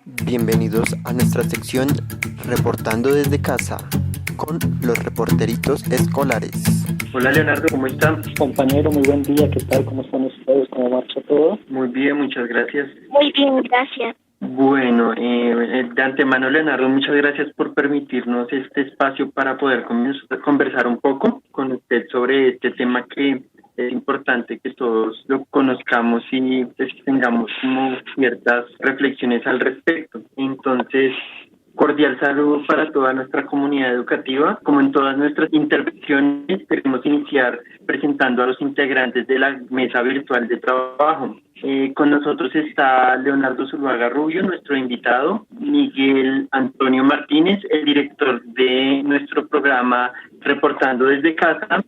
Bienvenidos a nuestra sección Reportando desde casa con los reporteritos escolares. Hola Leonardo, ¿cómo están? Compañero, muy buen día, ¿qué tal? ¿Cómo están ustedes? ¿Cómo marcha todo? Muy bien, muchas gracias. Muy bien, gracias. Bueno, de antemano Leonardo, muchas gracias por permitirnos este espacio para poder conversar un poco con usted sobre este tema que es importante que todos lo conozcamos y pues, tengamos como ciertas reflexiones al respecto. Entonces, cordial saludo para toda nuestra comunidad educativa. Como en todas nuestras intervenciones, queremos iniciar presentando a los integrantes de la mesa virtual de trabajo. Con nosotros está Leonardo Zuluaga Rubio, nuestro invitado, Miguel Antonio Martínez, el director de nuestro programa Reportando desde Casa,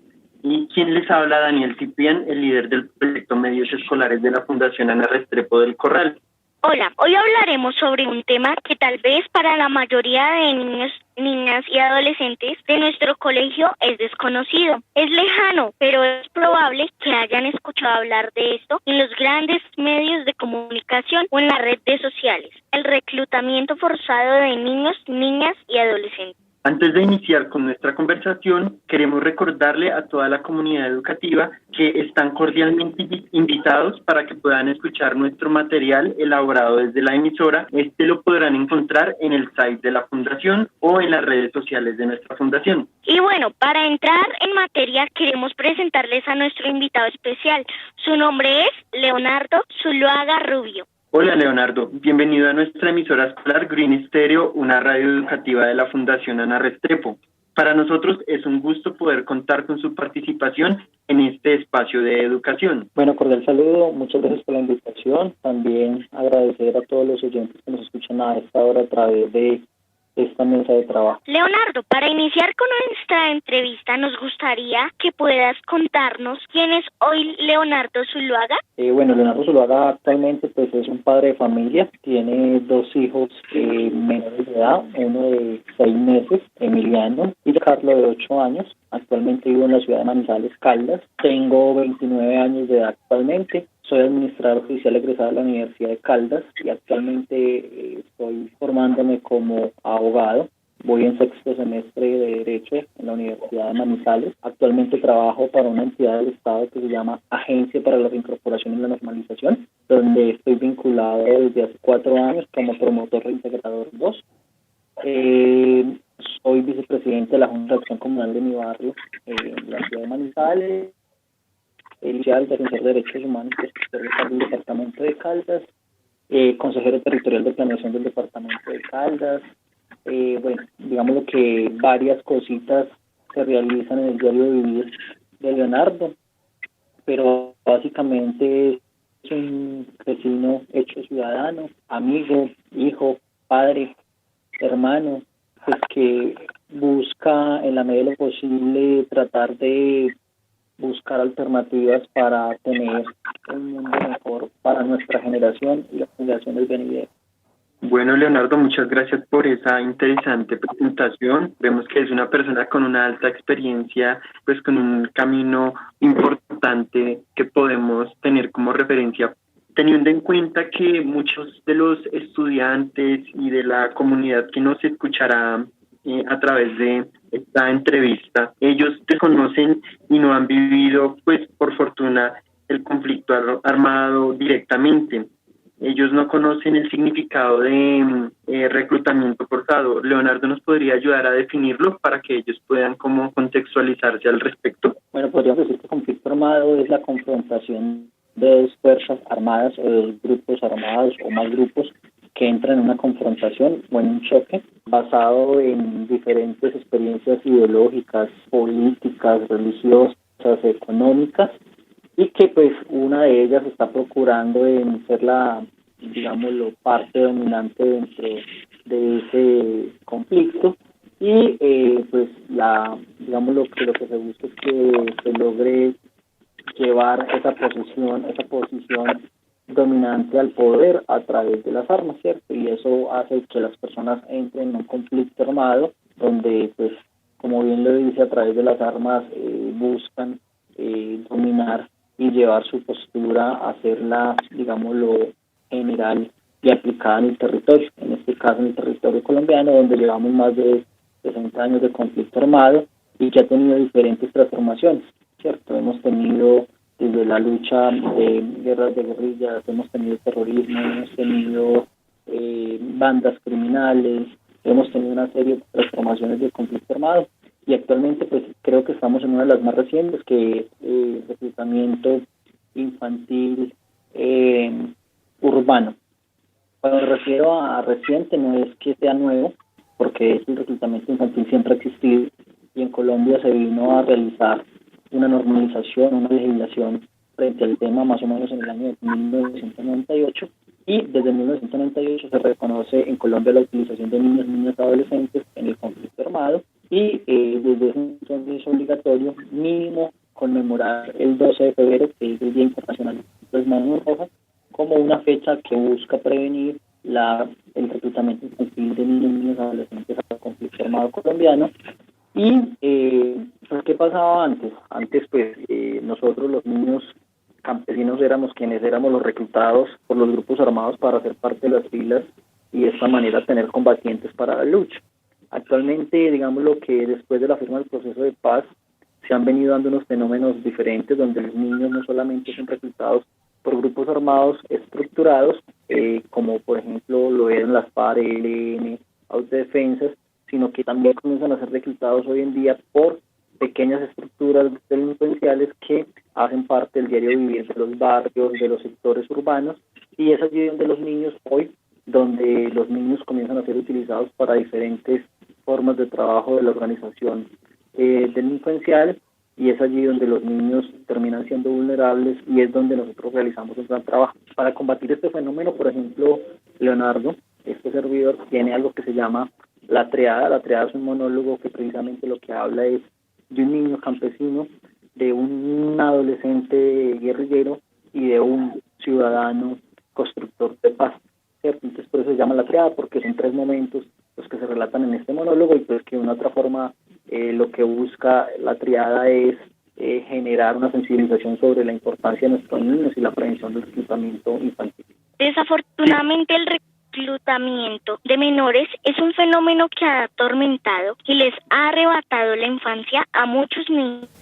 y quien les habla, Daniel Ciprián, el líder del proyecto Medios Escolares de la Fundación Ana Restrepo del Corral. Hola, hoy hablaremos sobre un tema que tal vez para la mayoría de niños, niñas y adolescentes de nuestro colegio es desconocido. Es lejano, pero es probable que hayan escuchado hablar de esto en los grandes medios de comunicación o en las redes sociales. El reclutamiento forzado de niños, niñas y adolescentes. Antes de iniciar con nuestra conversación, queremos recordarle a toda la comunidad educativa que están cordialmente invitados para que puedan escuchar nuestro material elaborado desde la emisora. Este lo podrán encontrar en el site de la Fundación o en las redes sociales de nuestra Fundación. Y bueno, para entrar en materia, queremos presentarles a nuestro invitado especial. Su nombre es Leonardo Zuluaga Rubio. Hola Leonardo, bienvenido a nuestra emisora escolar Green Stereo, una radio educativa de la Fundación Ana Restrepo. Para nosotros es un gusto poder contar con su participación en este espacio de educación. Bueno, cordial saludo, muchas gracias por la invitación. También agradecer a todos los oyentes que nos escuchan a esta hora a través de esta mesa de trabajo. Leonardo, para iniciar con nuestra entrevista, nos gustaría que puedas contarnos quién es hoy Leonardo Zuluaga. Bueno, Leonardo Zuluaga actualmente pues es un padre de familia, tiene dos hijos menores de edad, uno de 6 meses, Emiliano, y Carlos de 8 años. Actualmente vivo en la ciudad de Manizales, Caldas. Tengo 29 años de edad actualmente. Soy administrador oficial egresado de la Universidad de Caldas y actualmente estoy formándome como abogado. Voy en 6º semestre de Derecho en la Universidad de Manizales. Actualmente trabajo para una entidad del Estado que se llama Agencia para la Reincorporación y la Normalización, donde estoy vinculado desde hace 4 años como promotor reintegrador 2. Soy vicepresidente de la Junta de Acción Comunal de mi barrio en la ciudad de Manizales. Inicial defensor de derechos humanos del departamento de Caldas, consejero territorial de planeación del departamento de Caldas. Bueno, digamos lo que varias cositas se realizan en el diario vivir de Leonardo, pero básicamente es un vecino hecho ciudadano, amigo, hijo, padre, hermano, pues que busca en la medida de lo posible tratar de buscar alternativas para tener un mundo mejor para nuestra generación y las generaciones venideras. Bueno, Leonardo, muchas gracias por esa interesante presentación. Vemos que es una persona con una alta experiencia, pues con un camino importante que podemos tener como referencia, teniendo en cuenta que muchos de los estudiantes y de la comunidad que nos escuchará a través de esta entrevista, ellos te conocen y no han vivido, pues por fortuna, el conflicto armado directamente. Ellos no conocen el significado de reclutamiento forzado. Leonardo, ¿nos podría ayudar a definirlo para que ellos puedan como contextualizarse al respecto? Bueno, podríamos decir que el conflicto armado es la confrontación de dos fuerzas armadas o de dos grupos armados o más grupos que entran en una confrontación o en un choque basado en diferentes experiencias ideológicas, políticas, religiosas, económicas, y que pues una de ellas está procurando en ser la, digámoslo, parte dominante dentro de ese conflicto y pues digamos lo que se busca es que se logre llevar esa posición dominante al poder a través de las armas, ¿cierto? Y eso hace que las personas entren en un conflicto armado donde, pues, como bien lo dice, a través de las armas buscan dominar y llevar su postura a hacerla, digámoslo, general y aplicada en el territorio. En casa en el territorio colombiano, donde llevamos más de 60 años de conflicto armado y que ha tenido diferentes transformaciones, ¿cierto? Hemos tenido desde la lucha de guerras de guerrillas, hemos tenido terrorismo, hemos tenido bandas criminales, hemos tenido una serie de transformaciones del conflicto armado y actualmente pues creo que estamos en una de las más recientes, que es reclutamiento infantil urbano. Cuando me refiero a reciente no es que sea nuevo, porque el reclutamiento infantil siempre ha existido y en Colombia se vino a realizar una normalización, una legislación frente al tema más o menos en el año de 1998 y desde 1998 se reconoce en Colombia la utilización de niños y niñas adolescentes en el conflicto armado y desde ese entonces es obligatorio mínimo conmemorar el 12 de febrero, que es el Día Internacional de las Manos Rojas, como una fecha que busca prevenir el reclutamiento infantil de niños y niñas adolescentes al conflicto armado colombiano. Y pues, ¿qué pasaba antes? Antes pues nosotros los niños campesinos éramos quienes éramos los reclutados por los grupos armados para hacer parte de las filas y de esta manera tener combatientes para la lucha. Actualmente, digamos lo que después de la firma del proceso de paz se han venido dando unos fenómenos diferentes donde los niños no solamente son reclutados por grupos armados estructurados, como por ejemplo lo eran las FARC, ELN, autodefensas, sino que también comienzan a ser reclutados hoy en día por pequeñas estructuras delincuenciales que hacen parte del diario vivir de los barrios, de los sectores urbanos, y es allí donde los niños donde los niños comienzan a ser utilizados para diferentes formas de trabajo de la organización delincuencial, y es allí donde los niños terminan siendo vulnerables y es donde nosotros realizamos un gran trabajo. Para combatir este fenómeno, por ejemplo, Leonardo, este servidor, tiene algo que se llama la triada. La triada es un monólogo que precisamente lo que habla es de un niño campesino, de un adolescente guerrillero y de un ciudadano constructor de paz, ¿cierto? Entonces por eso se llama la triada, porque son 3 momentos los que se relatan en este monólogo y pues que de una otra forma lo que busca la triada es generar una sensibilización sobre la importancia de nuestros niños y la prevención del reclutamiento infantil. Desafortunadamente el reclutamiento de menores es un fenómeno que ha atormentado y les ha arrebatado la infancia a muchos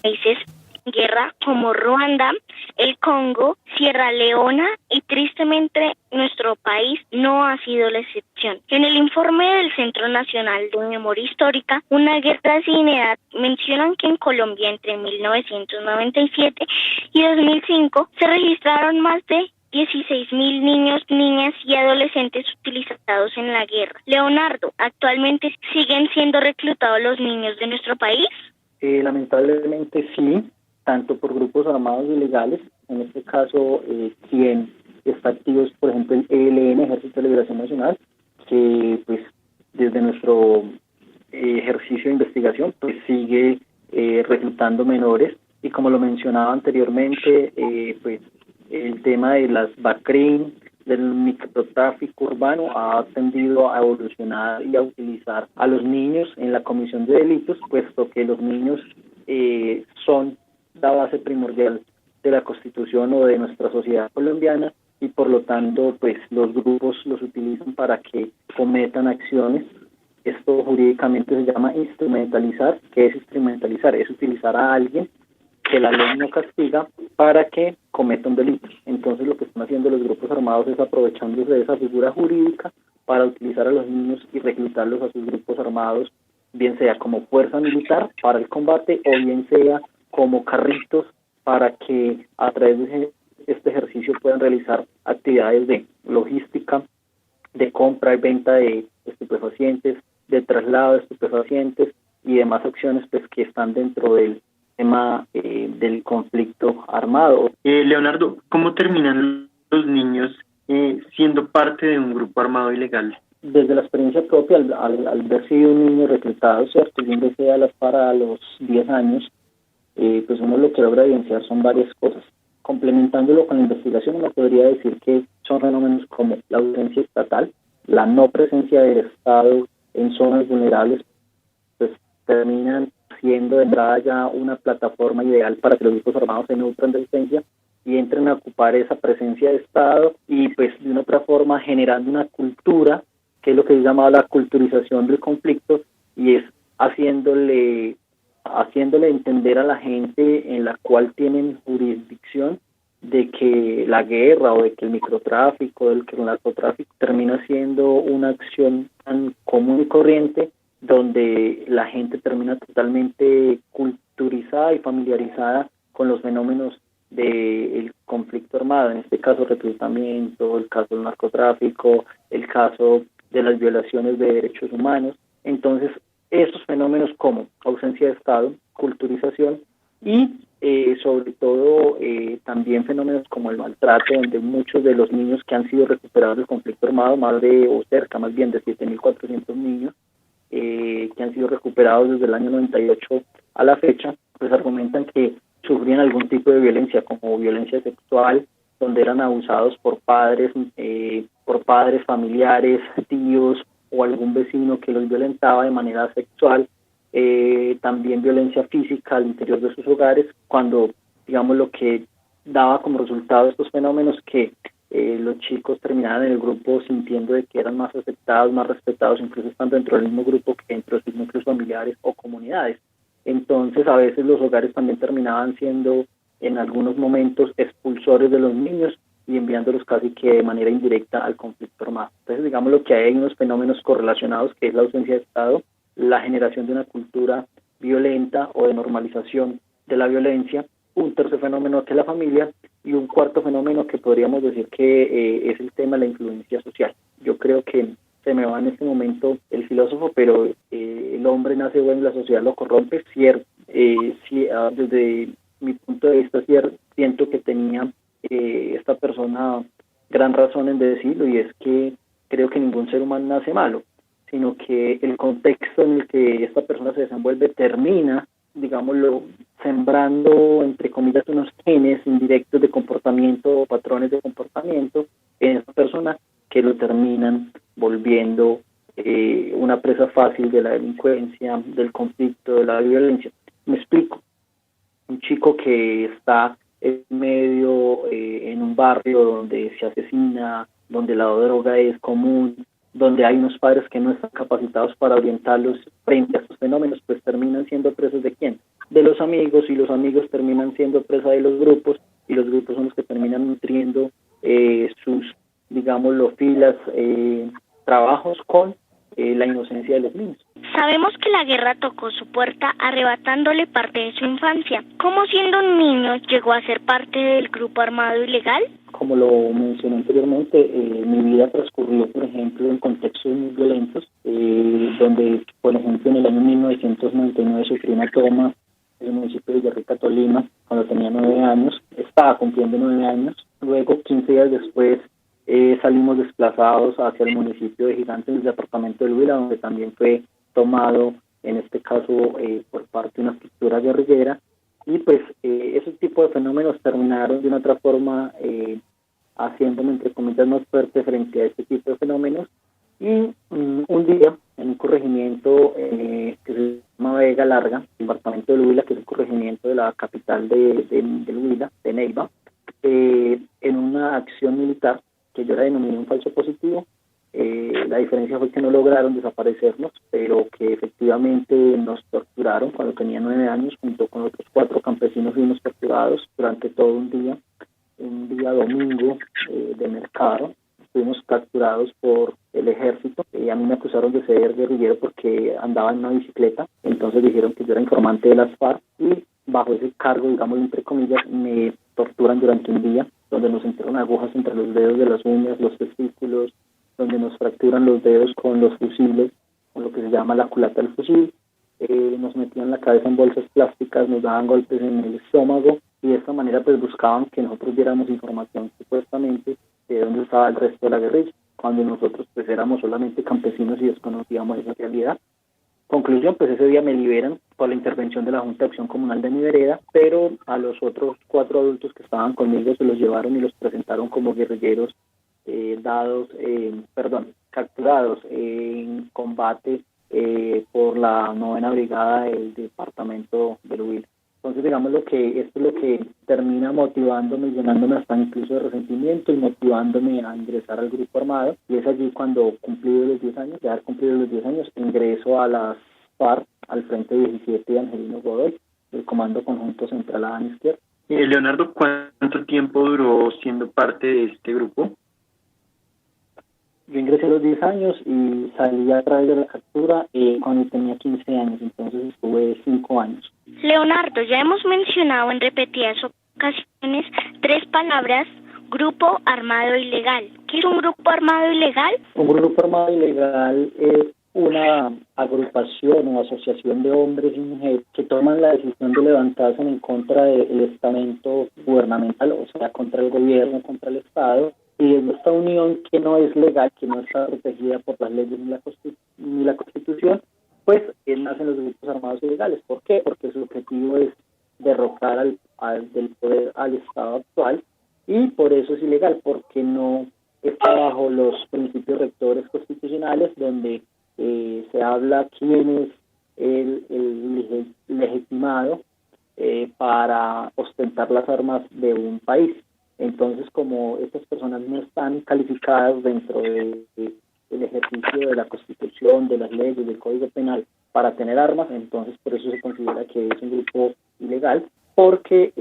países en guerra como Ruanda, el Congo, Sierra Leona y tristemente nuestro país no ha sido la excepción. En el informe del Centro Nacional de Memoria Histórica, Una guerra sin edad, mencionan que en Colombia entre 1997 y 2005 se registraron más de 16.000 niños, niñas y adolescentes utilizados en la guerra. Leonardo, ¿actualmente siguen siendo reclutados los niños de nuestro país? Lamentablemente sí, tanto por grupos armados ilegales, en este caso quien está activo es por ejemplo el ELN, Ejército de Liberación Nacional, que pues desde nuestro ejercicio de investigación pues sigue reclutando menores y como lo mencionaba anteriormente pues el tema de las BACRIM, del microtráfico urbano ha tendido a evolucionar y a utilizar a los niños en la comisión de delitos, puesto que los niños son la base primordial de la Constitución o de nuestra sociedad colombiana y por lo tanto pues los grupos los utilizan para que cometan acciones. Esto jurídicamente se llama instrumentalizar. ¿Qué es instrumentalizar? Es utilizar a alguien que la ley no castiga para que cometa un delito. Entonces lo que están haciendo los grupos armados es aprovechándose de esa figura jurídica para utilizar a los niños y reclutarlos a sus grupos armados, bien sea como fuerza militar para el combate o bien sea como carritos para que a través de este ejercicio puedan realizar actividades de logística, de compra y venta de estupefacientes, de traslado de estupefacientes y demás acciones pues que están dentro del tema del conflicto armado. Leonardo, ¿cómo terminan los niños siendo parte de un grupo armado ilegal? Desde la experiencia propia, al haber sido un niño reclutado, ¿cierto? Yo ingresé a las FARC a los 10 años, pues uno lo que logra evidenciar son varias cosas. Complementándolo con la investigación, uno podría decir que son fenómenos como la ausencia estatal, la no presencia del Estado en zonas vulnerables, pues terminan siendo de entrada ya una plataforma ideal para que los grupos armados se nutran de licencia y entren a ocupar esa presencia de Estado y pues de una otra forma generando una cultura que es lo que se llama la culturización del conflicto, y es haciéndole entender a la gente en la cual tienen jurisdicción de que la guerra o de que el microtráfico, del que el narcotráfico termina siendo una acción tan común y corriente, donde la gente termina totalmente culturizada y familiarizada con los fenómenos del conflicto armado, en este caso reclutamiento, el caso del narcotráfico, el caso de las violaciones de derechos humanos. Entonces, esos fenómenos como ausencia de Estado, culturización y sobre todo también fenómenos como el maltrato, donde muchos de los niños que han sido recuperados del conflicto armado, más bien de 7.400 niños, que han sido recuperados desde el año 98 a la fecha, pues argumentan que sufrían algún tipo de violencia, como violencia sexual, donde eran abusados por padres, familiares, tíos o algún vecino que los violentaba de manera sexual, también violencia física al interior de sus hogares, cuando, digamos, lo que daba como resultado estos fenómenos que los chicos terminaban en el grupo sintiendo de que eran más aceptados, más respetados, incluso estando dentro del mismo grupo que dentro de sus núcleos familiares o comunidades. Entonces, a veces los hogares también terminaban siendo, en algunos momentos, expulsores de los niños y enviándolos casi que de manera indirecta al conflicto armado. Entonces, digamos lo que hay unos fenómenos correlacionados, que es la ausencia de Estado, la generación de una cultura violenta o de normalización de la violencia, un tercer fenómeno que es la familia, y un cuarto fenómeno que podríamos decir que es el tema de la influencia social. Yo creo que se me va en este momento el filósofo, pero el hombre nace bueno y la sociedad lo corrompe. Cierto, desde mi punto de vista, siento que tenía esta persona gran razón en decirlo, y es que creo que ningún ser humano nace malo, sino que el contexto en el que esta persona se desenvuelve termina, digámoslo, sembrando, entre comillas, unos genes indirectos de comportamiento o patrones de comportamiento en esta persona que lo terminan volviendo una presa fácil de la delincuencia, del conflicto, de la violencia. Me explico. Un chico que está en medio, en un barrio donde se asesina, donde la droga es común, donde hay unos padres que no están capacitados para orientarlos frente a estos fenómenos, pues terminan siendo presos ¿de quién? De los amigos, y los amigos terminan siendo presa de los grupos, y los grupos son los que terminan nutriendo sus, digámoslo, filas, trabajos con la inocencia de los niños. Sabemos que la guerra tocó su puerta arrebatándole parte de su infancia. ¿Cómo siendo un niño llegó a ser parte del grupo armado ilegal? Como lo mencioné anteriormente, mi vida transcurrió, por ejemplo, en contextos muy violentos, donde, por ejemplo, en el año 1999 sufrí una toma en el municipio de Villarrica, Tolima, cuando tenía 9 años, estaba cumpliendo 9 años. Luego, 15 días después, salimos desplazados hacia el municipio de Gigantes, en el departamento del Huila, donde también fue tomado, en este caso, por parte de una estructura guerrillera, y pues ese tipo de fenómenos terminaron de una otra forma haciéndome, entre comillas, más fuerte frente a este tipo de fenómenos. Y un día, en un corregimiento que se llama Vega Larga, el departamento del Huila, que es el corregimiento de la capital del Huila, de Neiva, en una acción militar que yo la denominé un falso positivo. La diferencia fue que no lograron desaparecernos, pero que efectivamente nos torturaron cuando tenía 9 años, junto con otros 4 campesinos fuimos torturados durante todo un día domingo de mercado. Fuimos capturados por el ejército, y a mí me acusaron de ser guerrillero porque andaba en una bicicleta. Entonces dijeron que yo era informante de las FARC, y bajo ese cargo, digamos entre comillas, me torturan durante un día, donde nos entran agujas entre los dedos de las uñas, los testículos, donde nos fracturan los dedos con los fusiles, con lo que se llama la culata del fusil. Nos metían la cabeza en bolsas plásticas, nos daban golpes en el estómago, y de esta manera pues buscaban que nosotros diéramos información supuestamente de dónde estaba el resto de la guerrilla, cuando nosotros pues éramos solamente campesinos y desconocíamos esa realidad. Conclusión, pues ese día me liberan por la intervención de la Junta de Acción Comunal de mi vereda, pero a los otros 4 adultos que estaban conmigo se los llevaron y los presentaron como guerrilleros capturados en combate por la 9ª Brigada del departamento del Huila. Entonces, digamos lo que esto es lo que termina motivándome, llenándome hasta incluso de resentimiento y motivándome a ingresar al grupo armado. Y es allí cuando cumplido los 10 años, de haber cumplido los 10 años, ingreso a las FARC, al Frente 17 de Angelino Godoy, el Comando Conjunto Central Adán Izquierdo. Leonardo, ¿cuánto tiempo duró siendo parte de este grupo? Yo ingresé a los 10 años y salí a través de la captura cuando tenía 15 años, entonces estuve 5 años. Leonardo, ya hemos mencionado en repetidas ocasiones 3 palabras: grupo armado ilegal. ¿Qué es un grupo armado ilegal? Un grupo armado ilegal es una agrupación o asociación de hombres y mujeres que toman la decisión de levantarse en contra del estamento gubernamental, o sea, contra el gobierno, contra el Estado, y en esta unión que no es legal, que no está protegida por las leyes ni la Constitución, pues nacen los grupos armados ilegales. ¿Por qué? Porque su objetivo es derrocar del poder al Estado actual, y por eso es ilegal, porque no está bajo los principios rectores constitucionales, donde se habla quién es el legitimado para ostentar las armas de un país. Entonces, como estas personas no están calificadas dentro del ejercicio de la Constitución, de las leyes, del Código Penal para tener armas, entonces por eso se considera que es un grupo ilegal, porque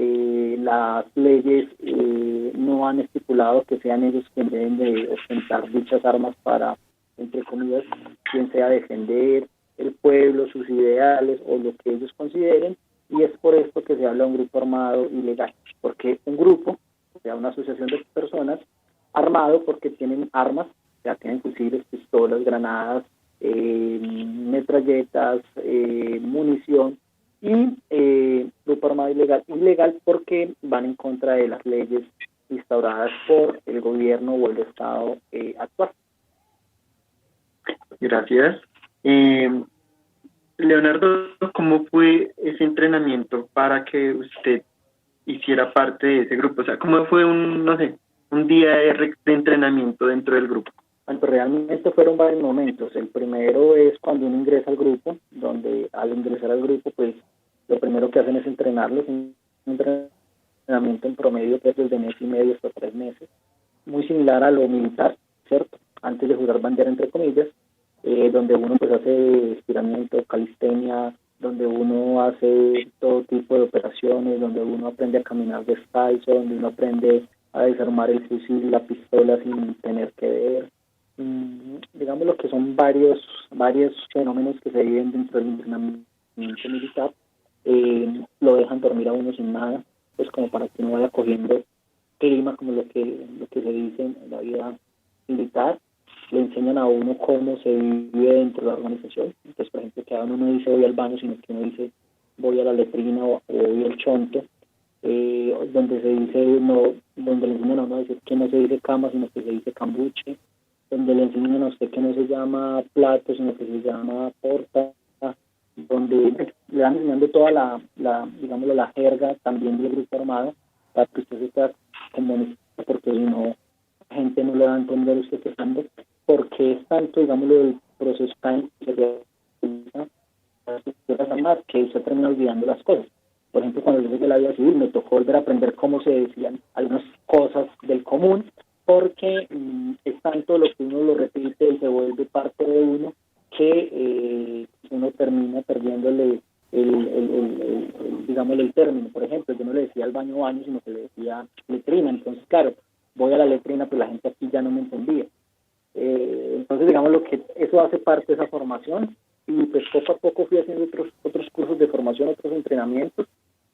las leyes no han estipulado que sean ellos quienes deben de ostentar dichas armas para, entre comillas, quien sea defender el pueblo, sus ideales o lo que ellos consideren, y es por esto que se habla de un grupo armado ilegal, porque un grupo, o sea, una asociación de personas armado porque tienen armas, o sea, tienen fusiles, pistolas, granadas, metralletas, munición, y grupo armado ilegal porque van en contra de las leyes instauradas por el gobierno o el Estado actual. Gracias. Leonardo, ¿cómo fue ese entrenamiento para que usted hiciera parte de ese grupo? O sea, ¿cómo fue un día de entrenamiento dentro del grupo? Bueno, realmente fueron varios momentos. El primero es cuando uno ingresa al grupo, donde al ingresar al grupo, pues lo primero que hacen es entrenarlos, un entrenamiento en promedio que es desde mes y medio hasta 3 meses, muy similar a lo militar, ¿cierto? Antes de jurar bandera, entre comillas, donde uno pues hace estiramiento, calistenia, donde uno hace todo tipo de operaciones, donde uno aprende a caminar descalzo, donde uno aprende a desarmar el fusil, la pistola sin tener que ver. Digamos lo que son varios fenómenos que se viven dentro del entrenamiento militar. Lo dejan dormir a uno sin nada, pues como para que no vaya cogiendo clima, como lo que se dice en la vida militar. Le enseñan a uno cómo se vive dentro de la organización. Entonces, por ejemplo, que uno no dice voy al baño, sino que uno dice voy a la letrina o voy al chonto, donde se dice donde le enseñan a uno a decir que no se dice cama, sino que se dice cambuche, donde le enseñan a usted que no se llama plato, sino que se llama porta, donde le van enseñando toda la jerga también del grupo armado, para que usted se esté comunicando, porque si no, la gente no le va a entender usted que estando, porque es tanto, digámoslo, el proceso que que usted termina olvidando las cosas. Por ejemplo, cuando yo llegué a la vida civil, me tocó volver a aprender cómo se decían algunas cosas del común, porque es tanto lo que uno lo repite y se vuelve parte de uno, que uno termina perdiéndole el término. Por ejemplo, yo no le decía al baño, sino que le decía letrina. Entonces, claro, voy a la letrina, pero la gente aquí ya no me entendía. Entonces, digamos lo que eso hace parte de esa formación, y pues poco a poco fui haciendo otros cursos de formación, otros entrenamientos.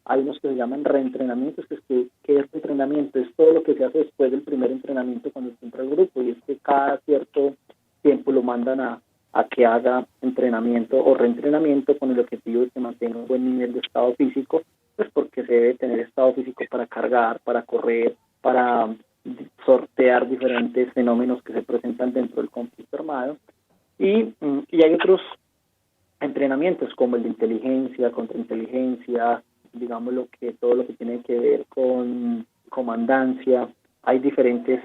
Hay unos que se llaman reentrenamientos, que es entrenamiento, es todo lo que se hace después del primer entrenamiento cuando se entra al grupo, y es que cada cierto tiempo lo mandan a que haga entrenamiento o reentrenamiento con el objetivo de que mantenga un buen nivel de estado físico, pues porque se debe tener estado físico para cargar, para correr, para sortear diferentes fenómenos que se presentan dentro del conflicto armado. Y hay otros entrenamientos como el de inteligencia, contrainteligencia, todo lo que tiene que ver con comandancia. Hay diferentes,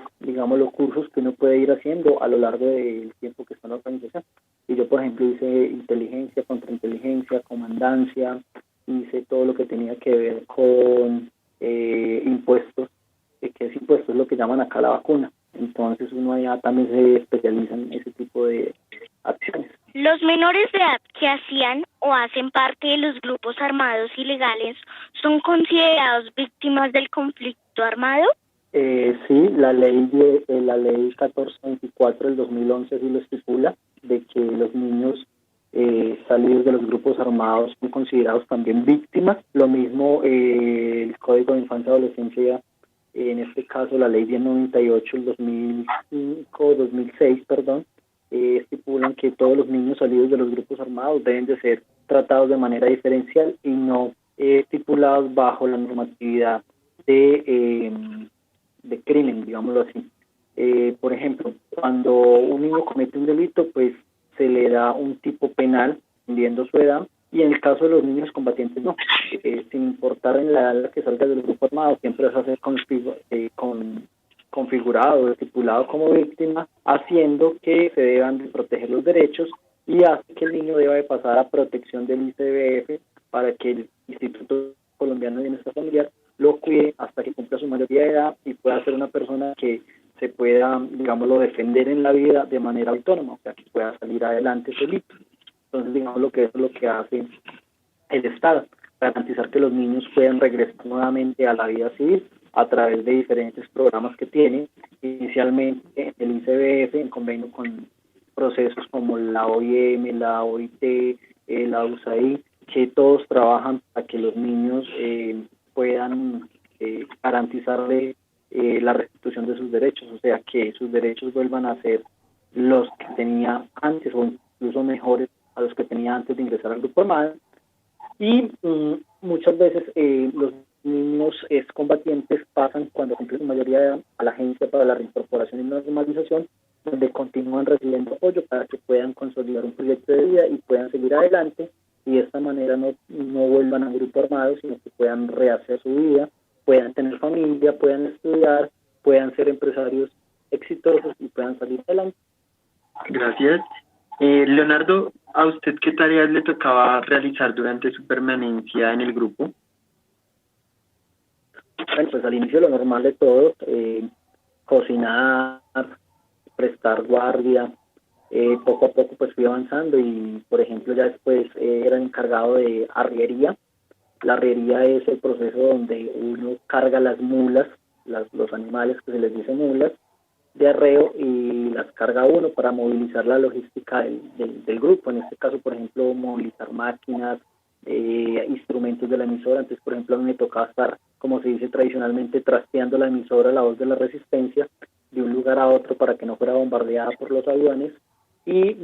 cursos que uno puede ir haciendo a lo largo del tiempo que está en la organización. Y yo, por ejemplo, hice inteligencia, contrainteligencia, comandancia, hice todo lo que tenía que ver con impuestos, que es impuestos, lo que llaman acá la vacuna. Entonces uno allá también se especializa en ese tipo de acciones. ¿Los menores de edad que hacían o hacen parte de los grupos armados ilegales son considerados víctimas del conflicto armado? Sí, la ley 1424 del 2011 sí lo estipula, de que los niños salidos de los grupos armados son considerados también víctimas. Lo mismo el Código de Infancia y Adolescencia, en este caso la ley 1098 del 2006, estipulan que todos los niños salidos de los grupos armados deben de ser tratados de manera diferencial y no estipulados bajo la normatividad de crimen, digámoslo así. Por ejemplo, cuando un niño comete un delito, pues se le da un tipo penal, dependiendo su edad, y en el caso de los niños combatientes no. Sin importar en la edad en la que salga del grupo armado, siempre vas a ser configurado, estipulado como víctima, haciendo que se deban de proteger los derechos y hace que el niño deba de pasar a protección del ICBF para que el Instituto Colombiano de Bienestar Familiar lo cuide hasta que cumpla su mayoría de edad y pueda ser una persona que se pueda, digámoslo, defender en la vida de manera autónoma, o sea, que pueda salir adelante solito. Entonces, digamos, que eso es lo que hace el Estado, garantizar que los niños puedan regresar nuevamente a la vida civil a través de diferentes programas que tienen, inicialmente el ICBF en convenio con procesos como la OIM, la OIT, la USAID, que todos trabajan para que los niños puedan garantizarle la restitución de sus derechos, o sea, que sus derechos vuelvan a ser los que tenía antes o incluso mejores a los que tenía antes de ingresar al grupo armado. Y muchas veces los niños excombatientes pasan, cuando cumplen su mayoría de edad, a la Agencia para la Reincorporación y Normalización, donde continúan recibiendo apoyo para que puedan consolidar un proyecto de vida y puedan seguir adelante, y de esta manera no vuelvan a un grupo armado, sino que puedan rehacer su vida, puedan tener familia, puedan estudiar, puedan ser empresarios exitosos y puedan salir adelante. Gracias. Leonardo, ¿a usted qué tareas le tocaba realizar durante su permanencia en el grupo? Bueno, pues al inicio lo normal de todo, cocinar, prestar guardia, poco a poco pues fui avanzando y, por ejemplo, ya después era encargado de arriería. La arriería es el proceso donde uno carga las mulas, los animales que se les dice mulas, de arreo, y las carga uno para movilizar la logística del grupo. En este caso, por ejemplo, movilizar máquinas, instrumentos de la emisora. Entonces, por ejemplo, a mí me tocaba estar, como se dice tradicionalmente, trasteando la emisora La Voz de la Resistencia de un lugar a otro para que no fuera bombardeada por los aviones. Y,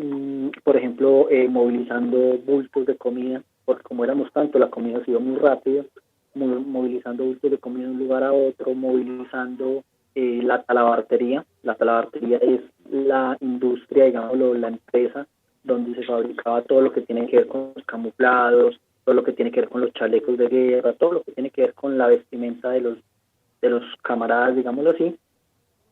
por ejemplo, movilizando bultos de comida, porque como éramos tanto, la comida se iba muy rápido, movilizando bultos de comida de un lugar a otro, movilizando la talabartería. La talabartería es la industria, digámoslo, la empresa donde se fabricaba todo lo que tiene que ver con los camuflados, todo lo que tiene que ver con los chalecos de guerra, todo lo que tiene que ver con la vestimenta de los camaradas, digámoslo así.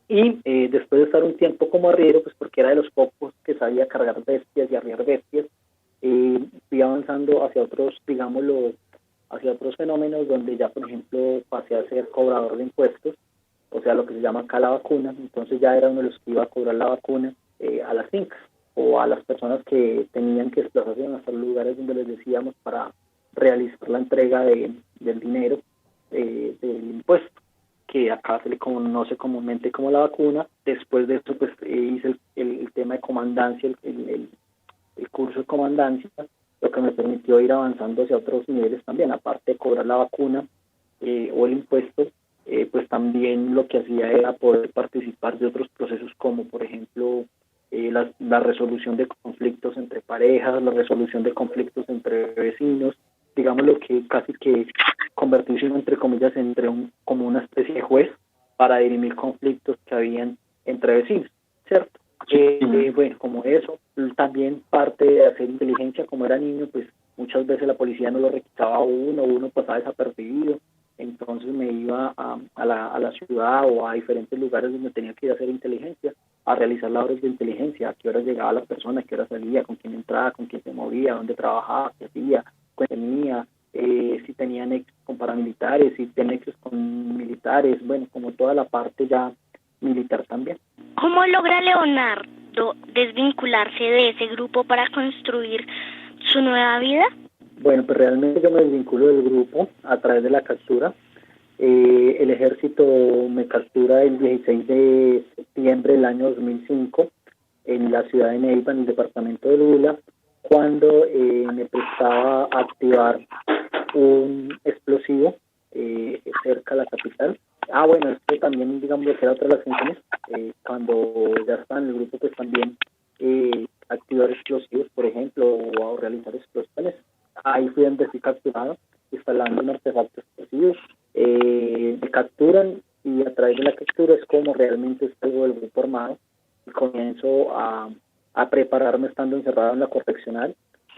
Y después de estar un tiempo como arriero, pues porque era de los pocos que sabía cargar bestias y arriar bestias, fui avanzando hacia otros, digámoslo, hacia otros fenómenos donde ya, por ejemplo, pasé a ser cobrador de impuestos, o sea, lo que se llama acá la vacuna. Entonces ya era uno de los que iba a cobrar la vacuna a las fincas o a las personas que tenían que desplazarse hasta los lugares donde les decíamos para realizar la entrega del dinero del impuesto, que acá se le conoce comúnmente como la vacuna. Después de eso, pues hice el tema de comandancia, el curso de comandancia, lo que me permitió ir avanzando hacia otros niveles también, aparte de cobrar la vacuna o el impuesto. Pues también lo que hacía era poder participar de otros procesos, como por ejemplo la resolución de conflictos entre parejas, la resolución de conflictos entre vecinos, digamos lo que casi que convertirse entre comillas como una especie de juez para dirimir conflictos que habían entre vecinos, ¿cierto? Bueno, como eso, también parte de hacer inteligencia. Como era niño, pues muchas veces la policía no lo requisaba a uno pasaba desapercibido. Entonces me iba a la ciudad o a diferentes lugares donde tenía que ir a hacer inteligencia, a realizar labores de inteligencia, a qué hora llegaba la persona, a qué hora salía, con quién entraba, con quién se movía, dónde trabajaba, qué hacía, qué tenía, si tenían nexos con paramilitares, si tenían nexos con militares, bueno, como toda la parte ya militar también. ¿Cómo logra Leonardo desvincularse de ese grupo para construir su nueva vida? Bueno, pues realmente yo me desvinculo del grupo a través de la captura. El ejército me captura el 16 de septiembre del año 2005 en la ciudad de Neiva, en el departamento de Huila, cuando me prestaba a activar un explosivo cerca de la capital. Bueno, esto también, digamos, que era otra de las funciones. Cuando ya estaba en el grupo, pues también activar explosivos, por ejemplo, o realizar explosiones. Ahí fui donde fui capturado, instalando un artefacto explosivo. Me capturan y a través de la captura es como realmente salgo del grupo armado y comienzo a prepararme estando encerrado en la correccional.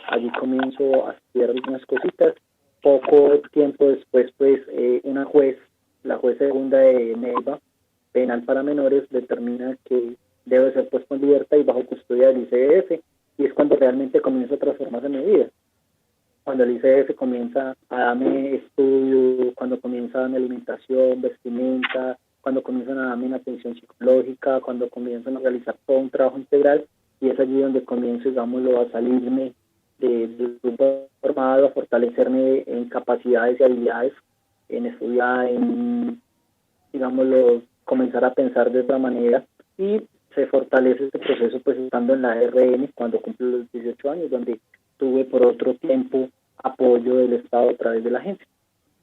Allí comienzo a estudiar algunas cositas. Poco tiempo después, pues, una juez, la juez segunda de Neiva, penal para menores, determina que debe ser puesto en libertad y bajo custodia del ICF, y es cuando realmente comienza a transformarse mi vida. Cuando el ICF comienza a darme estudio, cuando comienza a darme alimentación, vestimenta, cuando comienzan a darme una atención psicológica, cuando comienzan a realizar todo un trabajo integral, y es allí donde comienzo, digámoslo, a salirme del grupo formado, a fortalecerme en capacidades y habilidades, en estudiar, en, digámoslo, comenzar a pensar de otra manera, y se fortalece este proceso pues estando en la RN cuando cumple los 18 años, donde tuve por otro tiempo apoyo del Estado a través de la agencia.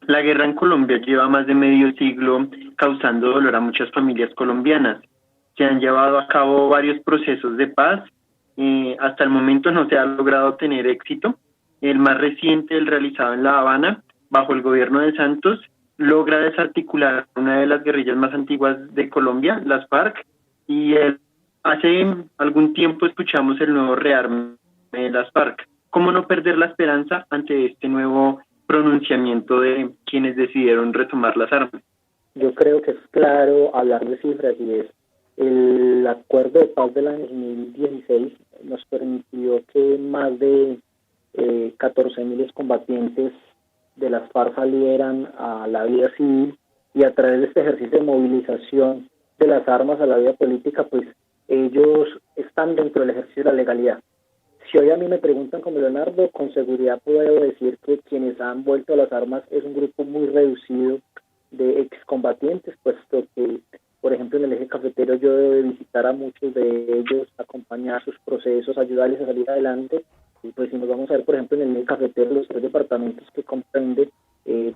La guerra en Colombia lleva más de medio siglo causando dolor a muchas familias colombianas. Se han llevado a cabo varios procesos de paz. Hasta el momento no se ha logrado tener éxito. El más reciente, el realizado en La Habana, bajo el gobierno de Santos, logra desarticular una de las guerrillas más antiguas de Colombia, las FARC, y hace algún tiempo escuchamos el nuevo rearme de las FARC. ¿Cómo no perder la esperanza ante este nuevo pronunciamiento de quienes decidieron retomar las armas? Yo creo que es claro hablar de cifras, y es el acuerdo de paz del año 2016 nos permitió que más de 14.000 combatientes de las FARC salieran a la vida civil, y a través de este ejercicio de movilización de las armas a la vida política, pues ellos están dentro del ejercicio de la legalidad. Si hoy a mí me preguntan como Leonardo, con seguridad puedo decir que quienes han vuelto a las armas es un grupo muy reducido de excombatientes, puesto que, por ejemplo, en el eje cafetero yo debo visitar a muchos de ellos, acompañar sus procesos, ayudarles a salir adelante. Y pues si nos vamos a ver, por ejemplo, en el eje cafetero, los 3 departamentos que comprende,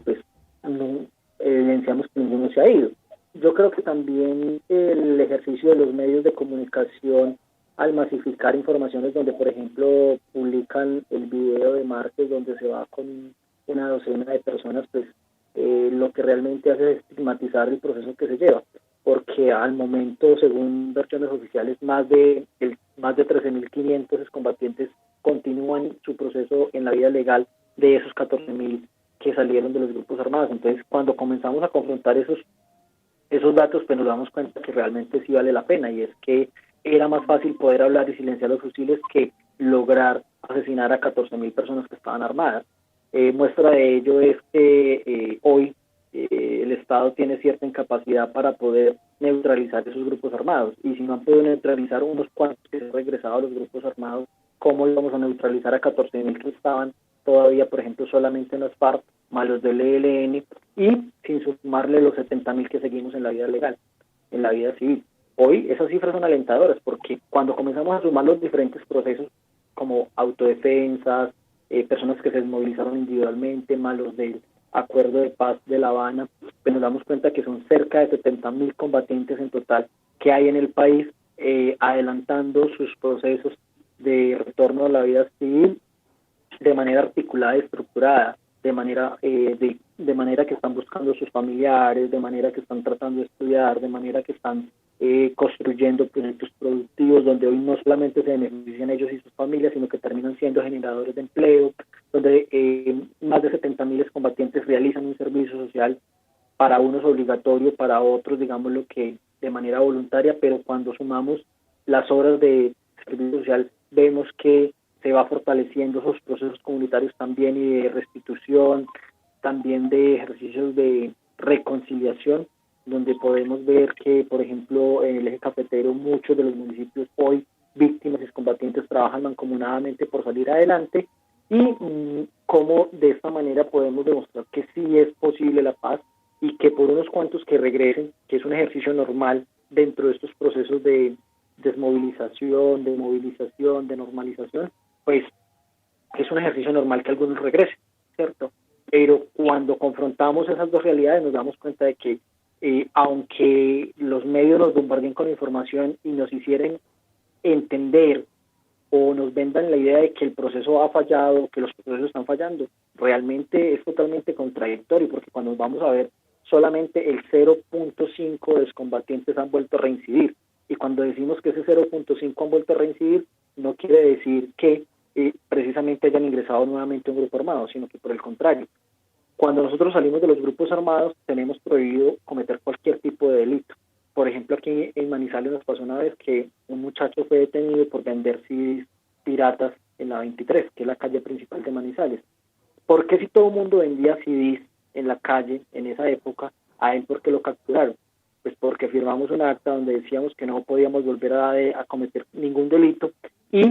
pues no evidenciamos que ninguno se ha ido. Yo creo que también el ejercicio de los medios de comunicación, al masificar informaciones donde, por ejemplo, publican el video de Márquez donde se va con una docena de personas, pues lo que realmente hace es estigmatizar el proceso que se lleva, porque al momento, según versiones oficiales, más de 13.500 excombatientes continúan su proceso en la vida legal de esos 14.000 que salieron de los grupos armados. Entonces, cuando comenzamos a confrontar esos datos, pues nos damos cuenta que realmente sí vale la pena, y es que era más fácil poder hablar y silenciar los fusiles que lograr asesinar a 14.000 personas que estaban armadas. Muestra de ello es que hoy el Estado tiene cierta incapacidad para poder neutralizar esos grupos armados, y si no han podido neutralizar unos cuantos que se han regresado a los grupos armados, ¿cómo íbamos a neutralizar a 14.000 que estaban todavía, por ejemplo, solamente en las FARC, más los del ELN, y sin sumarle los 70.000 que seguimos en la vida legal, en la vida civil? Hoy esas cifras son alentadoras, porque cuando comenzamos a sumar los diferentes procesos como autodefensas, personas que se desmovilizaron individualmente, más los del acuerdo de paz de La Habana, pues nos damos cuenta que son cerca de 70.000 combatientes en total que hay en el país, adelantando sus procesos de retorno a la vida civil de manera articulada y estructurada, de manera que están buscando sus familiares, de manera que están tratando de estudiar, de manera que están construyendo proyectos productivos donde hoy no solamente se benefician ellos y sus familias, sino que terminan siendo generadores de empleo, donde más de 70.000 combatientes realizan un servicio social, para unos obligatorio, para otros, digámoslo, que de manera voluntaria, pero cuando sumamos las horas de servicio social, vemos que se va fortaleciendo esos procesos comunitarios también y de restitución, también de ejercicios de reconciliación, donde podemos ver que, por ejemplo, en el eje cafetero muchos de los municipios hoy víctimas y combatientes trabajan mancomunadamente por salir adelante y cómo de esta manera podemos demostrar que sí es posible la paz y que por unos cuantos que regresen, que es un ejercicio normal dentro de estos procesos de desmovilización, de movilización, de normalización, pues es un ejercicio normal que algunos regresen, ¿cierto? Pero cuando confrontamos esas dos realidades nos damos cuenta de que aunque los medios nos bombardeen con información y nos hicieran entender o nos vendan la idea de que el proceso ha fallado, que los procesos están fallando, realmente es totalmente contradictorio, porque cuando vamos a ver, solamente el 0.5 de los combatientes han vuelto a reincidir, y cuando decimos que ese 0.5 han vuelto a reincidir, no quiere decir que precisamente hayan ingresado nuevamente a un grupo armado, sino que por el contrario, cuando nosotros salimos de los grupos armados, tenemos prohibido cometer cualquier tipo de delito. Por ejemplo, aquí en Manizales nos pasó una vez que un muchacho fue detenido por vender CDs piratas en la 23, que es la calle principal de Manizales. ¿Por qué si todo el mundo vendía CDs en la calle en esa época, a él por qué lo capturaron? Pues porque firmamos un acta donde decíamos que no podíamos volver a cometer ningún delito, y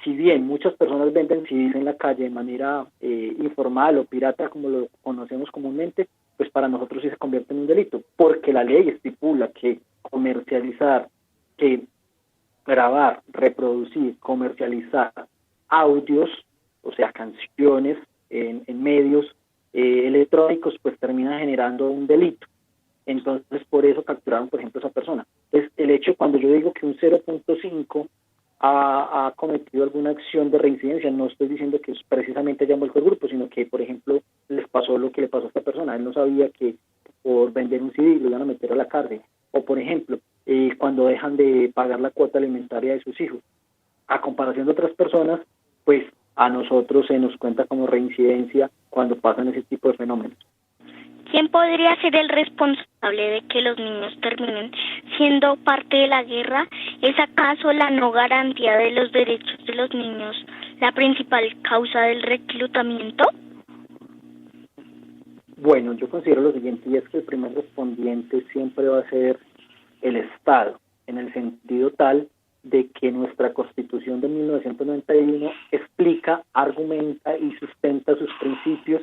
si bien muchas personas venden CDs en la calle de manera informal o pirata, como lo conocemos comúnmente, pues para nosotros sí se convierte en un delito, porque la ley estipula que comercializar, que grabar, reproducir, comercializar audios, o sea, canciones en medios electrónicos, pues termina generando un delito. Entonces, por eso capturaron, por ejemplo, a esa persona. Entonces, el hecho, cuando yo digo que un 0.5 ha cometido alguna acción de reincidencia, no estoy diciendo que precisamente hayan vuelto al grupo, sino que, por ejemplo, les pasó lo que le pasó a esta persona. Él no sabía que por vender un CD lo iban a meter a la cárcel. O, por ejemplo, cuando dejan de pagar la cuota alimentaria de sus hijos. A comparación de otras personas, pues a nosotros se nos cuenta como reincidencia cuando pasan ese tipo de fenómenos. ¿Quién podría ser el responsable de que los niños terminen siendo parte de la guerra? ¿Es acaso la no garantía de los derechos de los niños la principal causa del reclutamiento? Bueno, yo considero lo siguiente, y es que el primer respondiente siempre va a ser el Estado, en el sentido tal de que nuestra Constitución de 1991 explica, argumenta y sustenta sus principios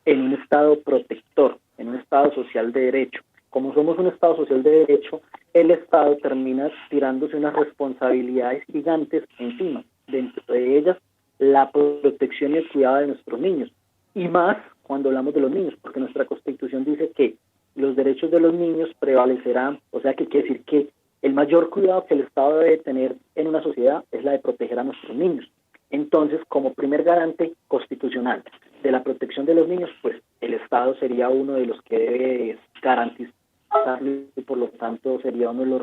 en un Estado protector, en un Estado social de derecho. Como somos un Estado social de derecho, el Estado termina tirándose unas responsabilidades gigantes encima, dentro de ellas la protección y el cuidado de nuestros niños, y más cuando hablamos de los niños, porque nuestra Constitución dice que los derechos de los niños prevalecerán, o sea que quiere decir que el mayor cuidado que el Estado debe tener en una sociedad es la de proteger a nuestros niños. Entonces, como primer garante constitucional de la protección de los niños, pues el Estado sería uno de los que debe garantizarlo y por lo tanto sería uno de los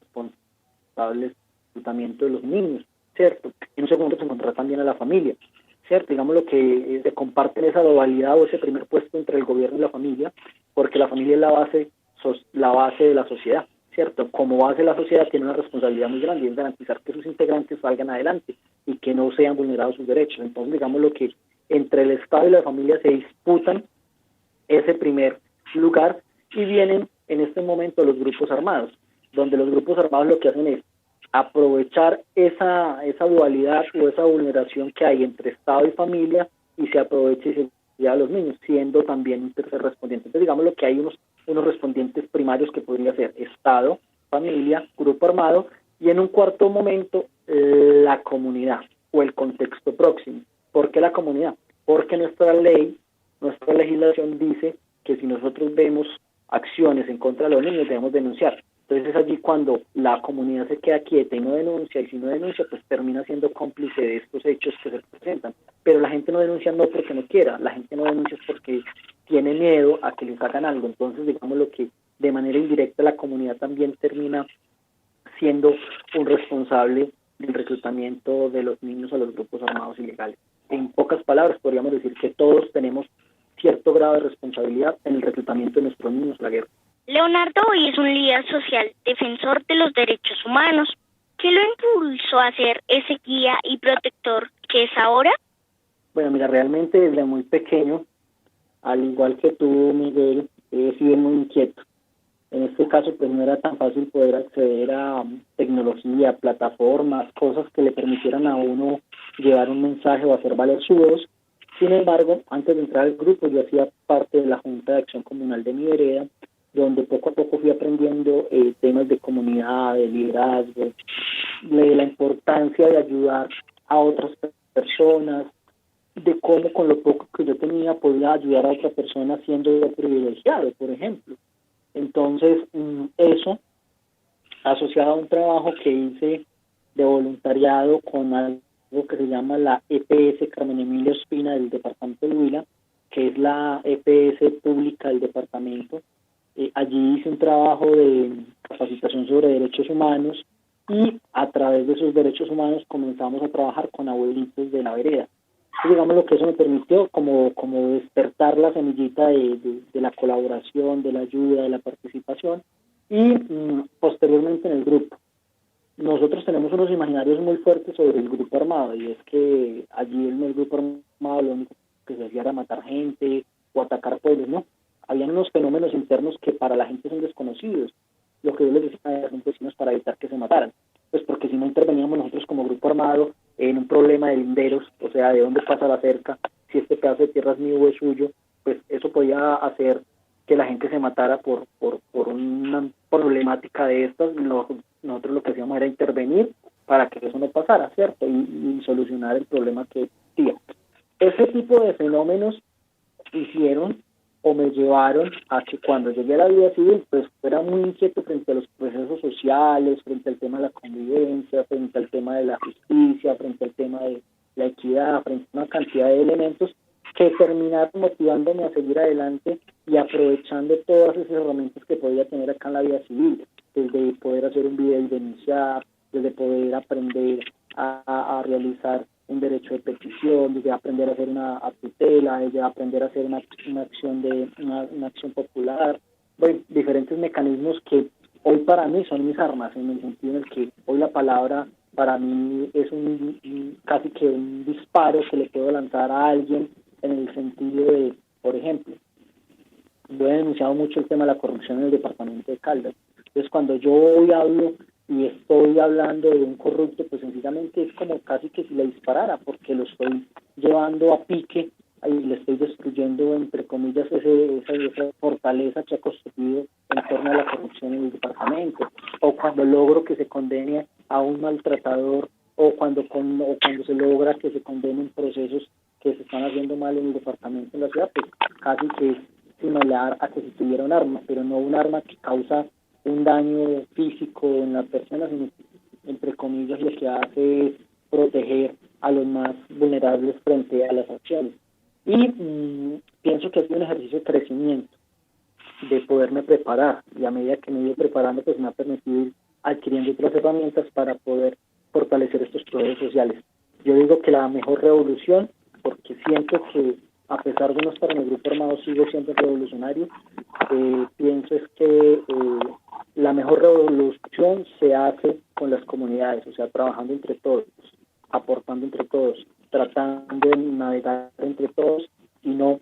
responsables del reclutamiento de los niños, ¿cierto? En un segundo se encontrará también a la familia, ¿cierto? Digamos lo que se comparten esa dualidad o ese primer puesto entre el gobierno y la familia, porque la familia es la base de la sociedad, ¿cierto? Como base de la sociedad tiene una responsabilidad muy grande y es garantizar que sus integrantes salgan adelante y que no sean vulnerados sus derechos. Entonces, digamos lo que entre el Estado y la familia se disputan ese primer lugar, y vienen en este momento los grupos armados, donde los grupos armados lo que hacen es aprovechar esa dualidad o esa vulneración que hay entre Estado y familia, y se aprovecha y se lleva a los niños, siendo también un tercer respondiente. Entonces, digamos lo que hay unos respondientes primarios que podría ser Estado, familia, grupo armado, y en un cuarto momento la comunidad o el contexto próximo. ¿Por qué la comunidad? Porque nuestra ley, nuestra legislación dice que si nosotros vemos acciones en contra de los niños debemos denunciar. Entonces es allí cuando la comunidad se queda quieta y no denuncia, y si no denuncia pues termina siendo cómplice de estos hechos que se presentan. Pero la gente no denuncia no porque no quiera, la gente no denuncia porque tiene miedo a que les hagan algo. Entonces digamos lo que de manera indirecta la comunidad también termina siendo un responsable del reclutamiento de los niños a los grupos armados ilegales. En pocas palabras podríamos decir que todos tenemos cierto grado de responsabilidad en el reclutamiento de nuestros niños a la guerra. Leonardo hoy es un líder social, defensor de los derechos humanos. ¿Qué lo impulsó a ser ese guía y protector que es ahora? Bueno, mira, realmente desde muy pequeño, al igual que tú, Miguel, he sido muy inquieto. En este caso, pues no era tan fácil poder acceder a tecnología, plataformas, cosas que le permitieran a uno llevar un mensaje o hacer valer su voz. Sin embargo, antes de entrar al grupo, yo hacía parte de la Junta de Acción Comunal de mi vereda, donde poco a poco fui aprendiendo temas de comunidad, de liderazgo, de la importancia de ayudar a otras personas, de cómo con lo poco que yo tenía podía ayudar a otra persona siendo yo privilegiado, por ejemplo. Entonces, eso, asociado a un trabajo que hice de voluntariado con algo que se llama la EPS Carmen Emilia Ospina del departamento de Huila, que es la EPS pública del departamento. Allí hice un trabajo de capacitación sobre derechos humanos y a través de esos derechos humanos comenzamos a trabajar con abuelitos de la vereda. Y digamos lo que eso me permitió como despertar la semillita de la colaboración, de la ayuda, de la participación y posteriormente en el grupo. Nosotros tenemos unos imaginarios muy fuertes sobre el grupo armado y es que allí en el grupo armado lo único que se hacía era matar gente o atacar pueblos, ¿no? Habían unos fenómenos internos que para la gente son desconocidos, lo que yo les decía a los vecinos para evitar que se mataran, pues porque si no interveníamos nosotros como grupo armado en un problema de linderos, o sea, de dónde pasa la cerca, si este pedazo de tierra es mío o es suyo, pues eso podía hacer que la gente se matara por una problemática de estas. Nosotros lo que hacíamos era intervenir para que eso no pasara, ¿cierto? Y solucionar el problema que existía. Ese tipo de fenómenos hicieron o me llevaron a que cuando llegué a la vida civil, pues fuera muy inquieto frente a los procesos sociales, frente al tema de la convivencia, frente al tema de la justicia, frente al tema de la equidad, frente a una cantidad de elementos que terminaron motivándome a seguir adelante y aprovechando todas esas herramientas que podía tener acá en la vida civil, desde poder hacer un video y denunciar, desde poder aprender a realizar un derecho de petición, desde aprender a hacer una tutela, desde aprender a hacer una acción popular, bueno, diferentes mecanismos que hoy para mí son mis armas, en el sentido en el que hoy la palabra para mí es casi que un disparo que le puedo lanzar a alguien, en el sentido de, por ejemplo, yo he denunciado mucho el tema de la corrupción en el departamento de Caldas. Entonces, cuando yo hoy hablo y estoy hablando de un corrupto, pues sencillamente es como casi que si le disparara, porque lo estoy llevando a pique y le estoy destruyendo, entre comillas, esa fortaleza que ha construido en torno a la corrupción en el departamento. O cuando logro que se condene a un maltratador, o cuando se logra que se condenen procesos que se están haciendo mal en el departamento, en la ciudad, pues casi que es similar a que si tuviera un arma, pero no un arma que causa un daño físico en la persona, sino entre comillas lo que hace es proteger a los más vulnerables frente a las acciones. Y pienso que ha sido un ejercicio de crecimiento, de poderme preparar, y a medida que me he ido preparando, pues me ha permitido ir adquiriendo otras herramientas para poder fortalecer estos procesos sociales. Yo digo que la mejor revolución, porque siento que a pesar de no estar en el grupo armado sigo siendo revolucionario, pienso es que la mejor revolución se hace con las comunidades, o sea, trabajando entre todos, aportando entre todos, tratando de navegar entre todos y no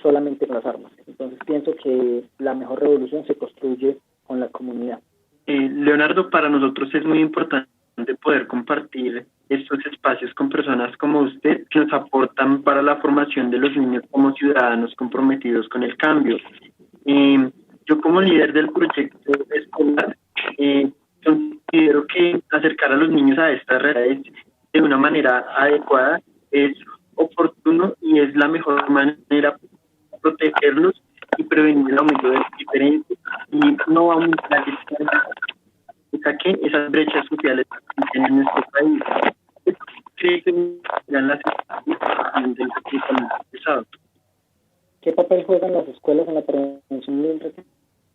solamente con las armas. Entonces pienso que la mejor revolución se construye con la comunidad. Leonardo, para nosotros es muy importante poder compartir estos espacios con personas como usted que nos aportan para la formación de los niños como ciudadanos comprometidos con el cambio. Yo como líder del proyecto escolar considero que acercar a los niños a estas realidades de una manera adecuada es oportuno y es la mejor manera de protegerlos y prevenir el aumento de las diferencias y no aumentar esas brechas sociales que tienen en nuestro país. ¿Cree que las del pesado? ¿Qué papel juegan las escuelas en la prevención del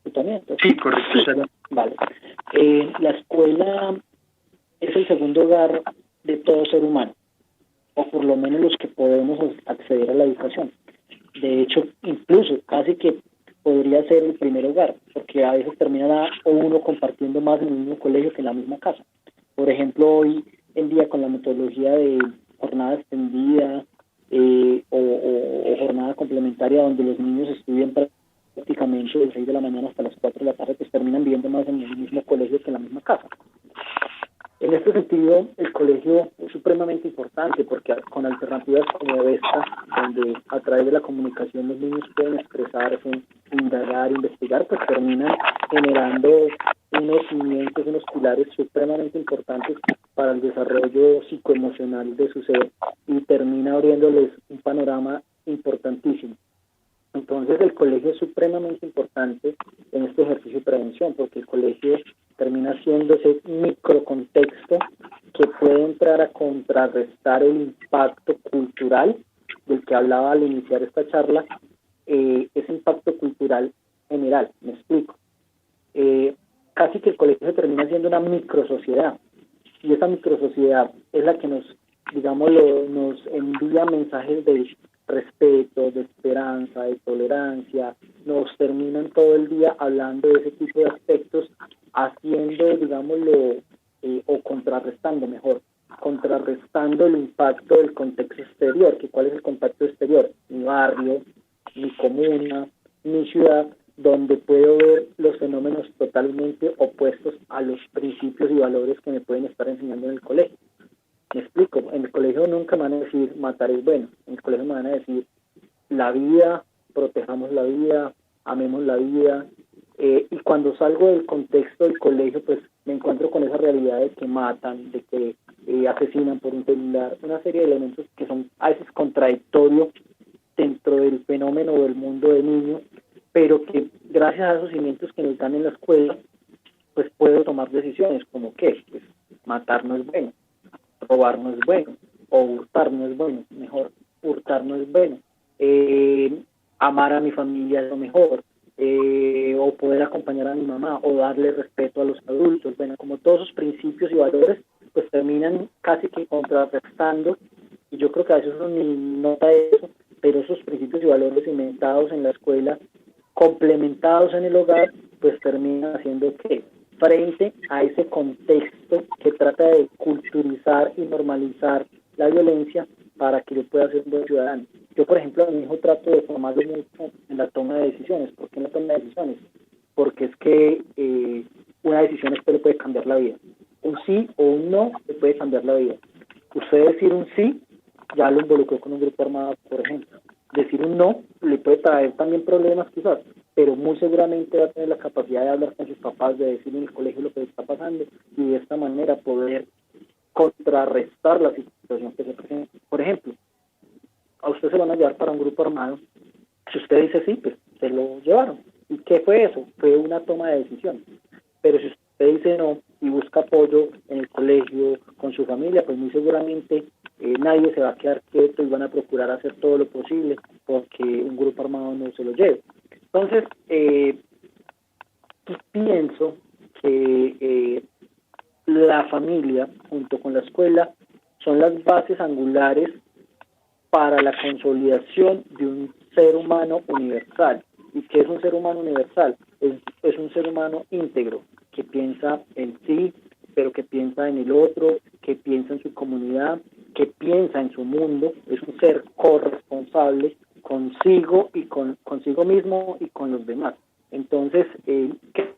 reclutamiento? Sí, correcto. Sí. Vale. La escuela es el segundo hogar de todo ser humano, o por lo menos los que podemos acceder a la educación. De hecho, incluso casi que podría ser el primer hogar, porque a veces termina uno compartiendo más en el mismo colegio que en la misma casa. Por ejemplo, hoy en día con la metodología de jornada extendida o jornada complementaria donde los niños estudian prácticamente de 6 de la mañana hasta las 4 de la tarde, pues terminan viviendo más en el mismo colegio que en la misma casa. En este sentido, el colegio es supremamente importante porque con alternativas como esta, donde a través de la comunicación los niños pueden expresarse, indagar, investigar, pues terminan generando unos cimientos, unos pilares supremamente importantes para el desarrollo psicoemocional de su ser y termina abriéndoles un panorama importantísimo. Entonces el colegio es supremamente importante en este ejercicio de prevención porque el colegio termina siendo ese microcontexto que puede entrar a contrarrestar el impacto cultural del que hablaba al iniciar esta charla, ese impacto cultural general, me explico. Casi que el colegio termina siendo una microsociedad y esa microsociedad es la que nos envía mensajes de respeto, de esperanza, de tolerancia, nos terminan todo el día hablando de ese tipo de aspectos, haciendo, o contrarrestando el impacto del contexto exterior, que cuál es el contexto exterior, mi barrio, mi comuna, mi ciudad, donde puedo ver los fenómenos totalmente opuestos a los principios y valores que me pueden estar enseñando en el colegio. Me explico, en el colegio nunca me van a decir matar es bueno, en el colegio me van a decir la vida, protejamos la vida, amemos la vida, y cuando salgo del contexto del colegio pues me encuentro con esa realidad de que matan, de que asesinan por un celular, una serie de elementos que son a veces contradictorios dentro del fenómeno del mundo de niños, pero que gracias a esos cimientos que nos dan en la escuela pues puedo tomar decisiones como que pues matar no es bueno, robar no es bueno, o hurtar no es bueno, mejor hurtar no es bueno, amar a mi familia es lo mejor, o poder acompañar a mi mamá, o darle respeto a los adultos. Bueno, como todos esos principios y valores, pues terminan casi que contrarrestando, y yo creo que a veces uno ni nota eso, pero esos principios y valores inventados en la escuela, complementados en el hogar, pues terminan haciendo que frente a ese contexto que trata de culturizar y normalizar la violencia para que yo pueda ser un buen ciudadano. Yo, por ejemplo, a mi hijo trato de formarlo mucho en la toma de decisiones. ¿Por qué en la toma de decisiones? Porque es que una decisión después le puede cambiar la vida. Un sí o un no le puede cambiar la vida. Usted decir un sí, ya lo involucró con un grupo armado, por ejemplo. Decir un no le puede traer también problemas quizás, pero muy seguramente va a tener la capacidad de hablar con sus papás, de decir en el colegio lo que le está pasando y de esta manera poder contrarrestar la situación que se presenta. Por ejemplo, a usted se lo van a llevar para un grupo armado. Si usted dice sí, pues se lo llevaron. ¿Y qué fue eso? Fue una toma de decisión. Pero si usted dice no y busca apoyo en el colegio, con su familia, pues muy seguramente nadie se va a quedar quieto y van a procurar hacer todo lo posible porque un grupo armado no se lo lleve. Entonces, pienso que la familia, junto con la escuela, son las bases angulares para la consolidación de un ser humano universal. ¿Y qué es un ser humano universal? Es un ser humano íntegro, que piensa en sí, pero que piensa en el otro, que piensa en su comunidad, que piensa en su mundo. Es un ser corresponsable consigo y consigo mismo y con los demás. Entonces,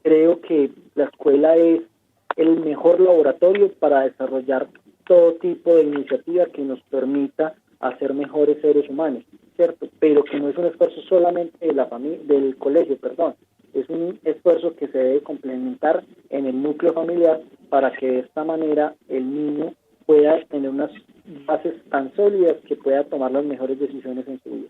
creo que la escuela es el mejor laboratorio para desarrollar todo tipo de iniciativa que nos permita hacer mejores seres humanos, ¿cierto? Pero que no es un esfuerzo solamente de la familia, del colegio, es un esfuerzo que se debe complementar en el núcleo familiar para que de esta manera el niño pueda tener unas bases tan sólidas que pueda tomar las mejores decisiones en su vida.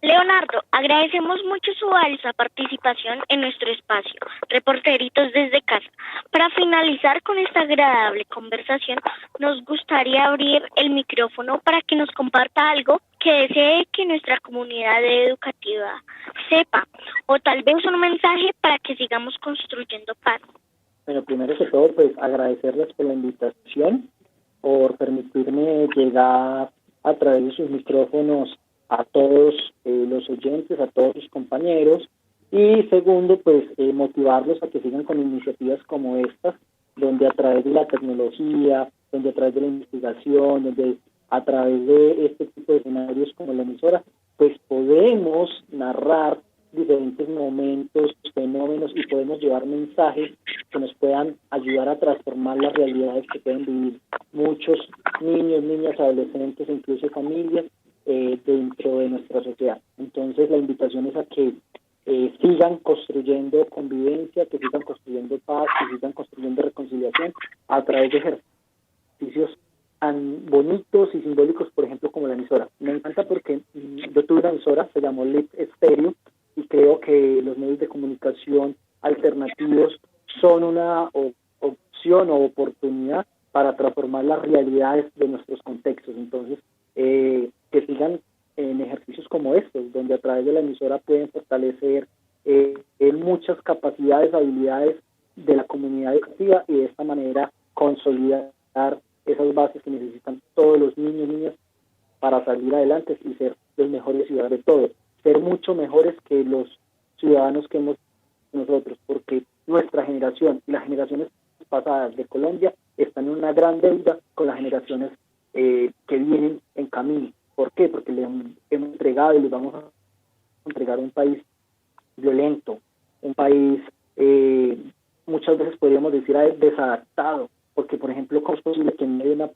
Leonardo, agradecemos mucho su valiosa participación en nuestro espacio, Reporteritos desde Casa. Para finalizar con esta agradable conversación, nos gustaría abrir el micrófono para que nos comparta algo que desee que nuestra comunidad educativa sepa, o tal vez un mensaje para que sigamos construyendo paz. Bueno, primero que todo, pues agradecerles por la invitación, por permitirme llegar a través de sus micrófonos a todos los oyentes, a todos sus compañeros, y segundo, pues motivarlos a que sigan con iniciativas como estas, donde a través de la tecnología, donde a través de la investigación, donde a través de este tipo de escenarios como la emisora, pues podemos narrar diferentes momentos, fenómenos y podemos llevar mensajes que nos puedan ayudar a transformar las realidades que pueden vivir muchos niños, niñas, adolescentes e incluso familias dentro de nuestra sociedad. Entonces la invitación es a que sigan construyendo convivencia, que sigan construyendo paz, que sigan construyendo reconciliación a través de ejercicios tan bonitos y simbólicos, por ejemplo, como la emisora. Me encanta porque yo tuve una emisora, se llamó Lit Stereo, y creo que los medios de comunicación alternativos son una opción o oportunidad para transformar las realidades de nuestros contextos. Entonces, que sigan en ejercicios como estos, donde a través de la emisora pueden fortalecer muchas capacidades, habilidades de la comunidad educativa y de esta manera consolidar esas bases que necesitan todos los niños y niñas para salir adelante y ser los mejores ciudadanos de todos, ser mucho mejores que los ciudadanos que hemos nosotros, porque nuestra generación y las generaciones pasadas de Colombia están en una gran deuda con las generaciones que vienen en camino. ¿Por qué? Porque le hemos entregado y les vamos a entregar un país violento, un país muchas veces podríamos decir desadaptado, porque por ejemplo, ¿cómo es posible que en medio de una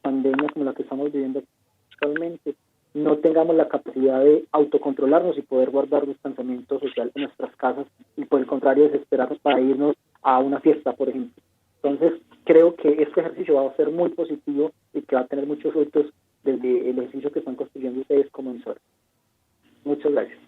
pandemia como la que estamos viviendo actualmente no tengamos la capacidad de autocontrolarnos y poder guardar distanciamiento social en nuestras casas y por el contrario desesperarnos para irnos a una fiesta, por ejemplo? Entonces creo que este ejercicio va a ser muy positivo y que va a tener muchos frutos desde el ejercicio que están construyendo ustedes como emisora. Muchas gracias.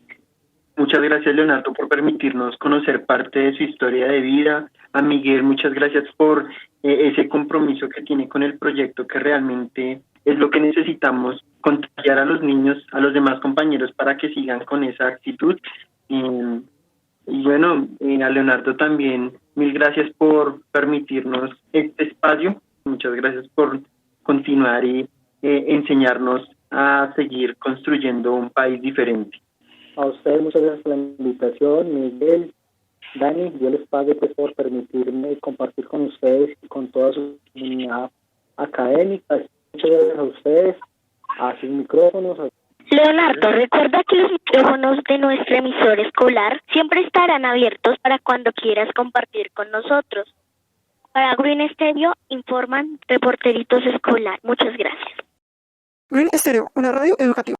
Muchas gracias, Leonardo, por permitirnos conocer parte de su historia de vida. A Miguel, muchas gracias por ese compromiso que tiene con el proyecto, que realmente es lo que necesitamos, contagiar a los niños, a los demás compañeros para que sigan con esa actitud. Y bueno, a Leonardo también, mil gracias por permitirnos este espacio. Muchas gracias por continuar y enseñarnos a seguir construyendo un país diferente. A ustedes muchas gracias por la invitación, Miguel, Dani, yo les pague pues por permitirme compartir con ustedes y con toda su comunidad académica. Muchas gracias a ustedes, a sus micrófonos. Leonardo, recuerda que los micrófonos de nuestra emisora escolar siempre estarán abiertos para cuando quieras compartir con nosotros. Para Green Stereo informan reporteritos escolar. Muchas gracias. Green Stereo, una radio educativa.